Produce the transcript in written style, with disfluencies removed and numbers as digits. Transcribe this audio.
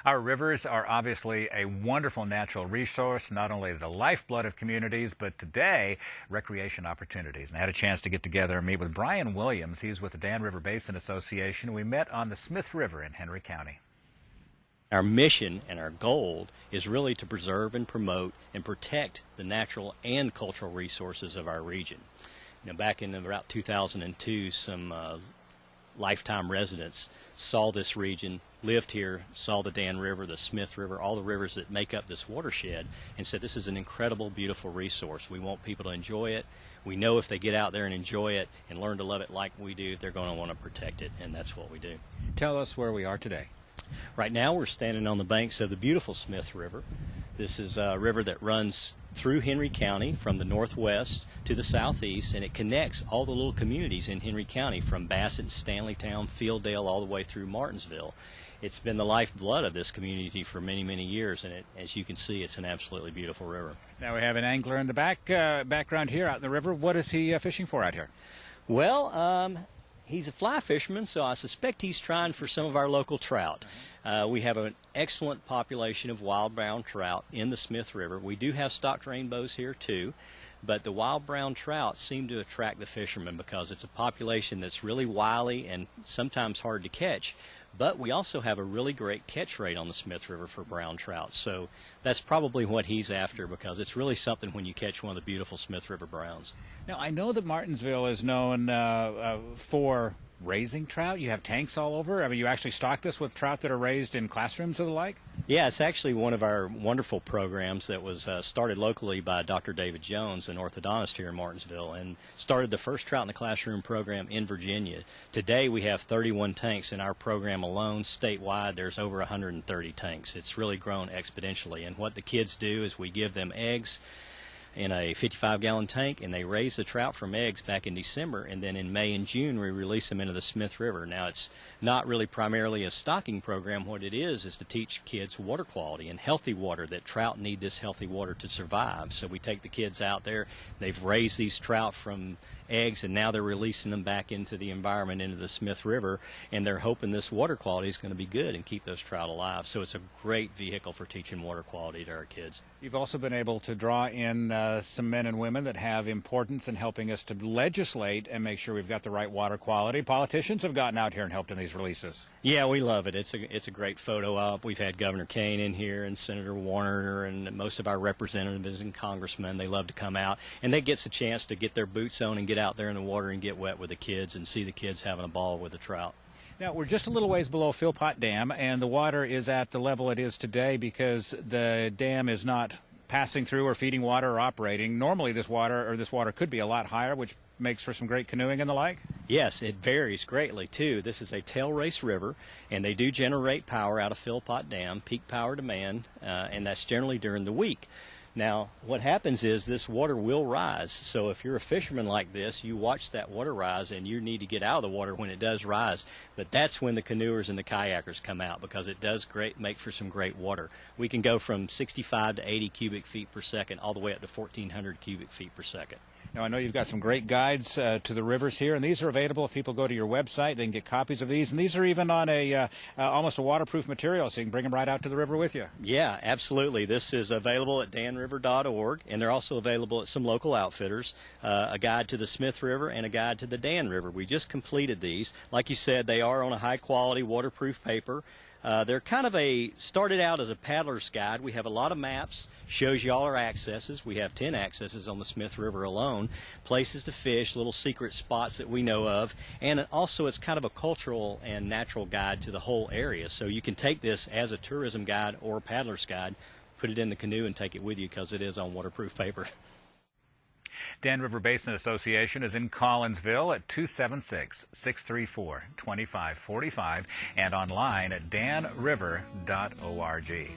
Our rivers are obviously a wonderful natural resource, not only the lifeblood of communities, but today, recreation opportunities. And I had a chance to get together and meet with Brian Williams. He's with the Dan River Basin Association. We met on the Smith River in Henry County. Our mission and our goal is really to preserve and promote and protect the natural and cultural resources of our region. Back in about 2002, some lifetime residents saw this region, lived here, saw the Dan River, the Smith River, all the rivers that make up this watershed, and said this is an incredible, beautiful resource. We want people to enjoy it. We know if they get out there and enjoy it and learn to love it like we do, they're going to want to protect it, and that's what we do. Tell us where we are today. Right now we're standing on the banks of the beautiful Smith River. This is a river that runs through Henry County from the northwest to the southeast, and it connects all the little communities in Henry County from Bassett, Stanleytown, Fielddale, all the way through Martinsville. It's been the lifeblood of this community for many, many years, and as you can see, it's an absolutely beautiful river. Now we have an angler in the background here out in the river. What is he fishing for out here? Well, he's a fly fisherman, so I suspect he's trying for some of our local trout. We have an excellent population of wild brown trout in the Smith River. We do have stocked rainbows here too, but the wild brown trout seem to attract the fishermen because it's a population that's really wily and sometimes hard to catch. But we also have a really great catch rate on the Smith River for brown trout, so that's probably what he's after, because it's really something when you catch one of the beautiful Smith River browns. Now, I know that Martinsville is known for raising trout. You have tanks all over. I mean, you actually stock this with trout that are raised in classrooms or the like? Yeah, it's actually one of our wonderful programs that was started locally by Dr. David Jones, an orthodontist here in Martinsville, and started the first trout in the classroom program in Virginia. Today we have 31 tanks in our program alone. Statewide, there's over 130 tanks. It's really grown exponentially, and what the kids do is we give them eggs in a 55-gallon tank, and they raise the trout from eggs back in December, and then in May and June we release them into the Smith River. Now, it's not really primarily a stocking program. What it is to teach kids water quality and healthy water, that trout need this healthy water to survive. So we take the kids out there, they've raised these trout from eggs, and now they're releasing them back into the environment, into the Smith River, and they're hoping this water quality is going to be good and keep those trout alive. So it's a great vehicle for teaching water quality to our kids. You've also been able to draw in some men and women that have importance in helping us to legislate and make sure we've got the right water quality. Politicians have gotten out here and helped in these releases. Yeah, we love it. It's a great photo op. We've had Governor Kane in here and Senator Warner and most of our representatives and congressmen. They love to come out, and they get a chance to get their boots on and get out there in the water and get wet with the kids and see the kids having a ball with the trout. Now, we're just a little ways below Philpott Dam, and the water is at the level it is today because the dam is not passing through or feeding water or operating. Normally this water could be a lot higher, which makes for some great canoeing and the like? Yes, it varies greatly too. This is a tail race river, and they do generate power out of Philpott Dam, peak power demand, and that's generally during the week. Now, what happens is this water will rise, so if you're a fisherman like this, you watch that water rise and you need to get out of the water when it does rise. But that's when the canoers and the kayakers come out, because it does make for some great water. We can go from 65 to 80 cubic feet per second all the way up to 1,400 cubic feet per second. Now, I know you've got some great guides to the rivers here, and these are available if people go to your website. They can get copies of these, and these are even on almost a waterproof material, so you can bring them right out to the river with you. Yeah, absolutely. This is available at danriver.org, and they're also available at some local outfitters, a guide to the Smith River and a guide to the Dan River. We just completed these. Like you said, they are on a high-quality waterproof paper. They're kind of started out as a paddler's guide. We have a lot of maps, shows you all our accesses. We have 10 accesses on the Smith River alone, places to fish, little secret spots that we know of, and also it's kind of a cultural and natural guide to the whole area. So you can take this as a tourism guide or a paddler's guide, put it in the canoe and take it with you because it is on waterproof paper. Dan River Basin Association is in Collinsville at 276-634-2545 and online at danriver.org.